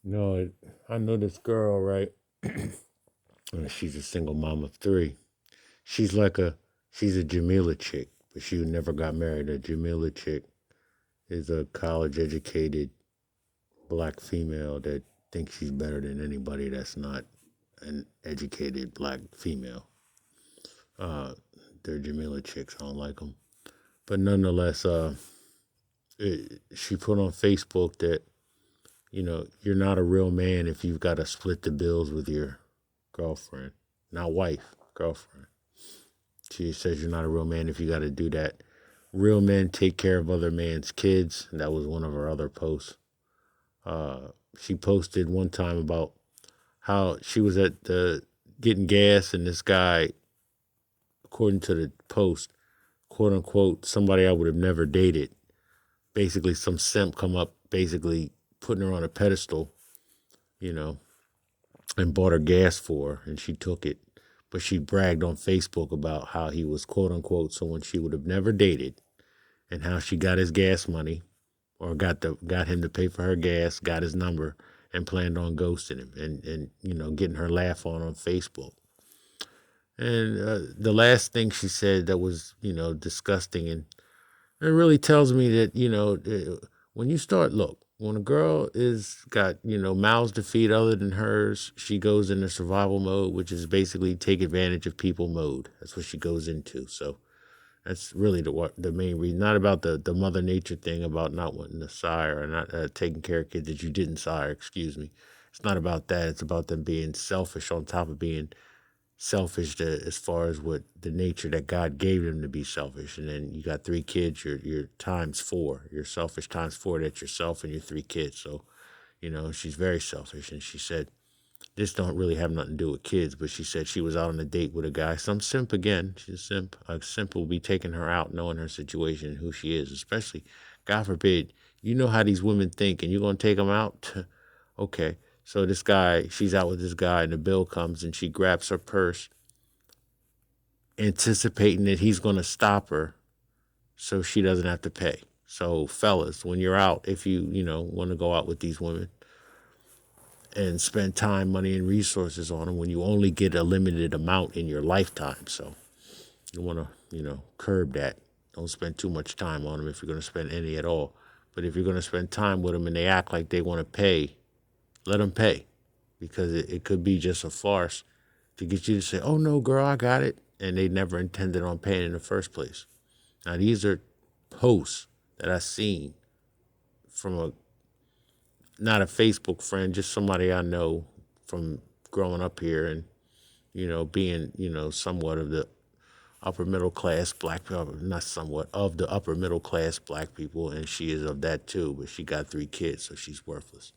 No, I know this girl, right? She's a single mom of three. She's like a she's a Jamila chick, but she never got married. A Jamila chick is a college educated black female that thinks she's better than anybody that's not an educated black female. Uh, they're Jamila chicks. I don't like them, but nonetheless, she put on Facebook that you're not a real man if you've got to split the bills with your girlfriend, not wife, girlfriend. She says you're not a real man if you got to do that. Real men take care of other men's kids. That was one of her other posts. Uh, she posted one time about how she was at the getting gas, and this guy, according to the post, quote unquote, somebody I would have never dated. Basically, some simp come up, basically putting her on a pedestal, you know, and bought her gas for her, and she took it. But she bragged on Facebook about how he was quote unquote someone she would have never dated, and how she got his gas money, or got him to pay for her gas, got his number, and planned on ghosting him, and getting her laugh on Facebook. And the last thing she said that was disgusting, and it really tells me that when you start look, when a girl is got mouths to feed other than hers, she goes into survival mode, which is basically take advantage of people mode. That's what she goes into. So that's really the main reason. Not about the mother nature thing about not wanting to sire, or not taking care of kids that you didn't sire. Excuse me. It's not about that. It's about them being selfish on top of being selfish as far as what the nature that God gave them to be selfish. And then you got three kids, you're times four. You're selfish times four. That's yourself and your three kids. So, she's very selfish. And she said, this don't really have nothing to do with kids, but she said she was out on a date with a guy. Some simp again. She's a simp. A simp will be taking her out knowing her situation and who she is, especially, God forbid, you know how these women think and you're going to take them out? Okay. So this guy, she's out with this guy, and the bill comes, and she grabs her purse, anticipating that he's going to stop her so she doesn't have to pay. So, fellas, when you're out, if you want to go out with these women and spend time, money, and resources on them, when you only get a limited amount in your lifetime. So, you want to, curb that. Don't spend too much time on them if you're going to spend any at all. But if you're going to spend time with them and they act like they want to pay, let them pay, because it could be just a farce to get you to say, oh, no, girl, I got it. And they never intended on paying in the first place. Now, these are posts that I seen from not a Facebook friend, just somebody I know from growing up here and, being, somewhat of the upper middle class black people, not somewhat, of the upper middle class black people. And she is of that too, but she got three kids, so she's worthless.